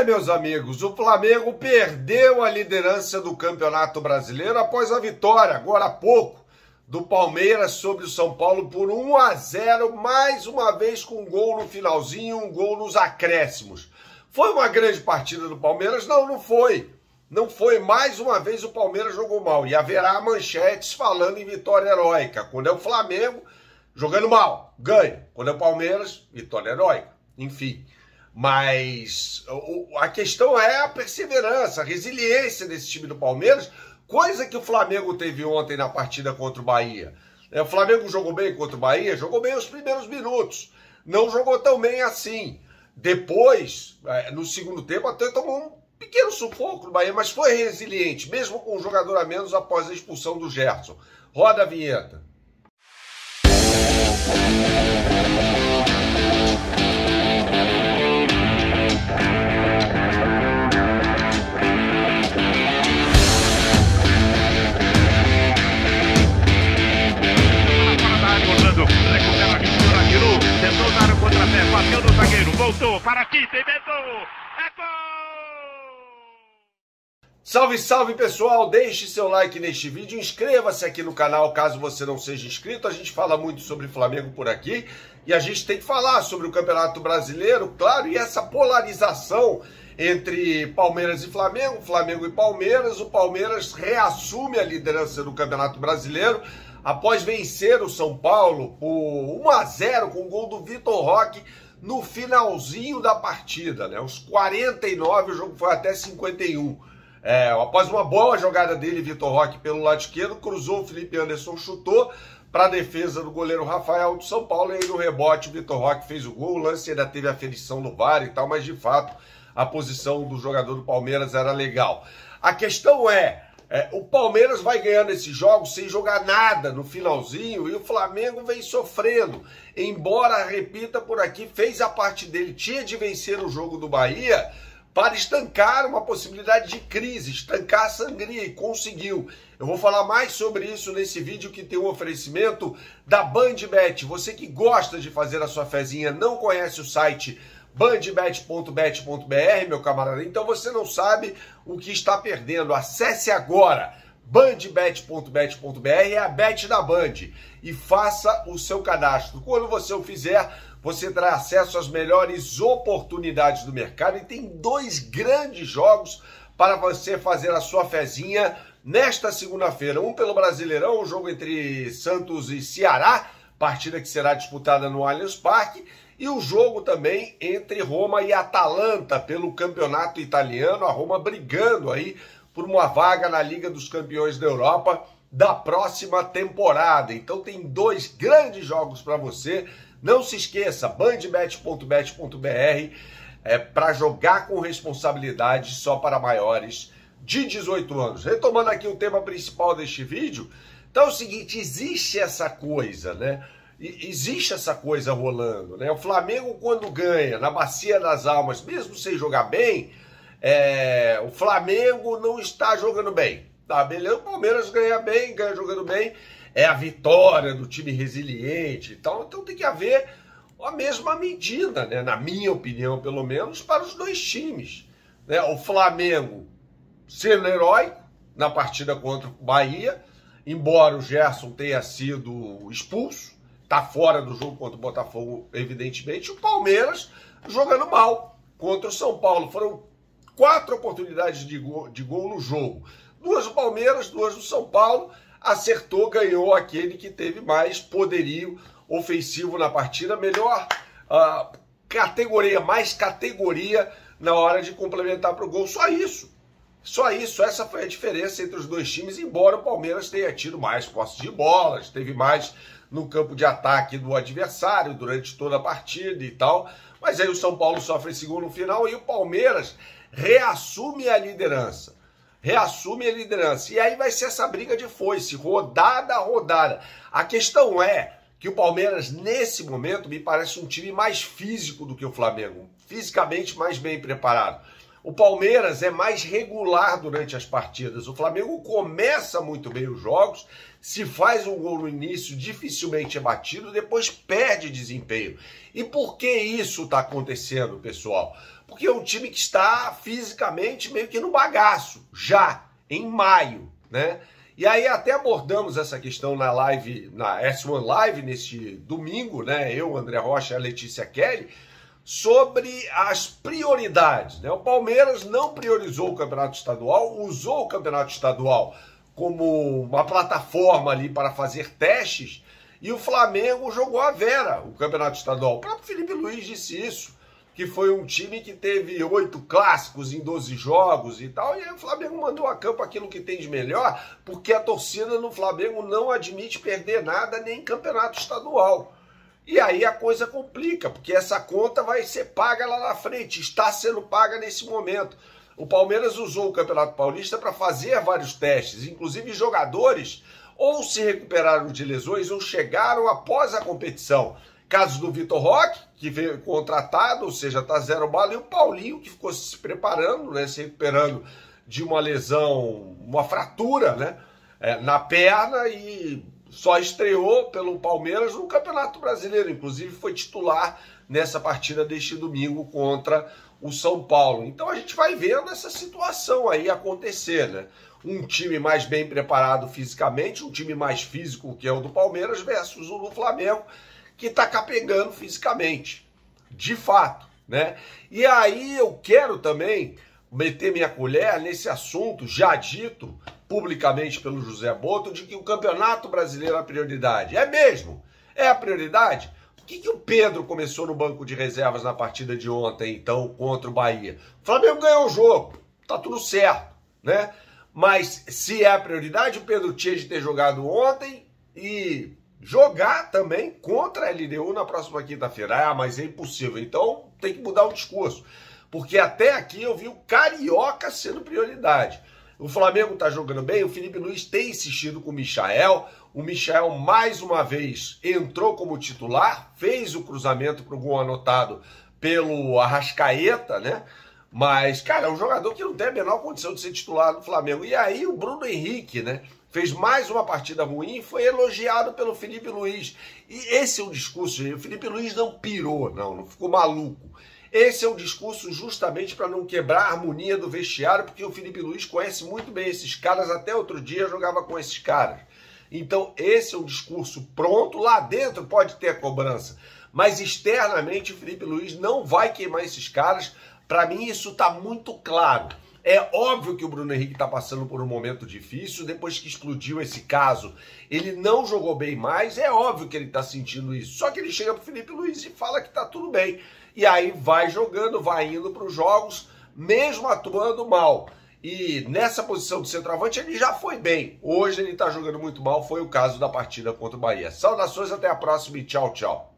Meus amigos, o Flamengo perdeu a liderança do Campeonato Brasileiro após a vitória, agora há pouco, do Palmeiras sobre o São Paulo por 1-0, mais uma vez com um gol no finalzinho, um gol nos acréscimos. Foi uma grande partida do Palmeiras? Não, não foi. Não foi. Mais uma vez o Palmeiras jogou mal. E haverá manchetes falando em vitória heróica. Quando é o Flamengo, jogando mal, ganha. Quando é o Palmeiras, vitória heróica. Enfim. Mas a questão é a perseverança, a resiliência desse time do Palmeiras, coisa que o Flamengo teve ontem na partida contra o Bahia. O Flamengo jogou bem contra o Bahia, jogou bem os primeiros minutos. Não jogou tão bem assim. Depois, no segundo tempo, até tomou um pequeno sufoco no Bahia, mas foi resiliente, mesmo com um jogador a menos após a expulsão do Gerson. Roda a vinheta. Tentou dar o contrapé, bateu no zagueiro, voltou para aqui, tem medo, é gol! Salve, salve pessoal, deixe seu like neste vídeo, inscreva-se aqui no canal caso você não seja inscrito. A gente fala muito sobre Flamengo por aqui e a gente tem que falar sobre o Campeonato Brasileiro, claro, e essa polarização entre Palmeiras e Flamengo, Flamengo e Palmeiras. O Palmeiras reassume a liderança do Campeonato Brasileiro após vencer o São Paulo por 1-0 com o gol do Vitor Roque no finalzinho da partida, né? Os 49, o jogo foi até 51. Após uma boa jogada dele, Vitor Roque pelo lado esquerdo, cruzou, o Felipe Anderson chutou para a defesa do goleiro Rafael do São Paulo, e aí no rebote o Vitor Roque fez o gol. O lance ainda teve aferição no VAR e tal, mas de fato a posição do jogador do Palmeiras era legal. A questão o Palmeiras vai ganhando esses jogos sem jogar nada no finalzinho e o Flamengo vem sofrendo. Embora, repita por aqui, fez a parte dele, tinha de vencer o jogo do Bahia para estancar uma possibilidade de crise, estancar a sangria, e conseguiu. Eu vou falar mais sobre isso nesse vídeo que tem um oferecimento da BandBet. Você que gosta de fazer a sua fezinha, não conhece o site bandbet.bet.br, meu camarada, então você não sabe o que está perdendo. Acesse agora bandbet.bet.br, é a bet da Band, e faça o seu cadastro. Quando você o fizer, você terá acesso às melhores oportunidades do mercado, e tem 2 grandes jogos para você fazer a sua fezinha nesta segunda-feira. Um pelo Brasileirão, o jogo entre Santos e Ceará, partida que será disputada no Allianz Parque, e o jogo também entre Roma e Atalanta pelo campeonato italiano, a Roma brigando aí por uma vaga na Liga dos Campeões da Europa da próxima temporada. Então tem 2 grandes jogos para você. Não se esqueça, bandbet.bet.br para jogar com responsabilidade, só para maiores de 18 anos. Retomando aqui o tema principal deste vídeo, então é o seguinte, existe essa coisa, né? Existe essa coisa rolando, né? O Flamengo, quando ganha na Bacia das Almas, mesmo sem jogar bem, o Flamengo não está jogando bem. Tá, beleza? O Palmeiras ganha bem, ganha jogando bem, é a vitória do time resiliente e tal. Então tem que haver a mesma medida, né? Na minha opinião, pelo menos, para os 2 times, né? O Flamengo sendo heróico na partida contra o Bahia, embora o Gerson tenha sido expulso, tá fora do jogo contra o Botafogo, evidentemente. O Palmeiras jogando mal contra o São Paulo. Foram 4 oportunidades de gol no jogo. 2 do Palmeiras, 2 do São Paulo. Acertou, ganhou aquele que teve mais poderio ofensivo na partida. Melhor categoria, mais categoria na hora de complementar para o gol. Só isso. Só isso, essa foi a diferença entre os 2 times, embora o Palmeiras tenha tido mais posse de bolas, teve mais no campo de ataque do adversário durante toda a partida e tal, mas aí o São Paulo sofre esse gol no final e o Palmeiras reassume a liderança. Reassume a liderança. E aí vai ser essa briga de foice, rodada a rodada. A questão é que o Palmeiras, nesse momento, me parece um time mais físico do que o Flamengo, fisicamente mais bem preparado. O Palmeiras é mais regular durante as partidas. O Flamengo começa muito bem os jogos, se faz um gol no início, dificilmente é batido, depois perde desempenho. E por que isso está acontecendo, pessoal? porque é um time que está fisicamente meio que no bagaço, já em maio, né? E aí até abordamos essa questão na live, na S1 Live, neste domingo, né? Eu, André Rocha e a Letícia Kelly, sobre as prioridades, né? O Palmeiras não priorizou o campeonato estadual, usou o campeonato estadual como uma plataforma ali para fazer testes, e o Flamengo jogou a vera o campeonato estadual. O próprio Felipe Luiz disse isso, que foi um time que teve 8 clássicos em 12 jogos e tal, e aí o Flamengo mandou a campo aquilo que tem de melhor, porque a torcida no Flamengo não admite perder nada nem em campeonato estadual. E aí a coisa complica, porque essa conta vai ser paga lá na frente, está sendo paga nesse momento. O Palmeiras usou o Campeonato Paulista para fazer vários testes, inclusive jogadores ou se recuperaram de lesões ou chegaram após a competição. Caso do Vitor Roque, que veio contratado, ou seja, tá 0 bala, e o Paulinho, que ficou se preparando, né, se recuperando de uma lesão, uma fratura, né, na perna, e só estreou pelo Palmeiras no Campeonato Brasileiro, inclusive foi titular nessa partida deste domingo contra o São Paulo. Então a gente vai vendo essa situação aí acontecer, né? Um time mais bem preparado fisicamente, um time mais físico que é o do Palmeiras versus o do Flamengo, que está capengando fisicamente, de fato, né? E aí eu quero também meter minha colher nesse assunto já dito publicamente pelo José Boto, de que o Campeonato Brasileiro é a prioridade. É mesmo? É a prioridade? Por que o Pedro começou no banco de reservas na partida de ontem, então, contra o Bahia? O Flamengo ganhou o jogo, tá tudo certo, né? Mas se é a prioridade, o Pedro tinha de ter jogado ontem e jogar também contra a LDU na próxima quinta-feira. Ah, mas é impossível. Então tem que mudar o discurso. Porque até aqui eu vi o Carioca sendo prioridade. O Flamengo está jogando bem, o Felipe Luiz tem insistido com o Michael. O Michael, mais uma vez, entrou como titular, fez o cruzamento para o gol anotado pelo Arrascaeta, né? Mas, cara, é um jogador que não tem a menor condição de ser titular do Flamengo. E aí o Bruno Henrique, né? Fez mais uma partida ruim e foi elogiado pelo Felipe Luiz. E esse é o discurso, o Felipe Luiz não pirou, não ficou maluco. Esse é um discurso justamente para não quebrar a harmonia do vestiário, porque o Felipe Luiz conhece muito bem esses caras, até outro dia jogava com esses caras. Então esse é um discurso pronto, lá dentro pode ter a cobrança, mas externamente o Felipe Luiz não vai queimar esses caras. Para mim isso está muito claro. É óbvio que o Bruno Henrique está passando por um momento difícil, depois que explodiu esse caso, ele não jogou bem mais, é óbvio que ele está sentindo isso. Só que ele chega para o Felipe Luiz e fala que está tudo bem. E aí vai jogando, vai indo para os jogos, mesmo atuando mal. E nessa posição de centroavante ele já foi bem. Hoje ele está jogando muito mal, foi o caso da partida contra o Bahia. Saudações, até a próxima e tchau, tchau.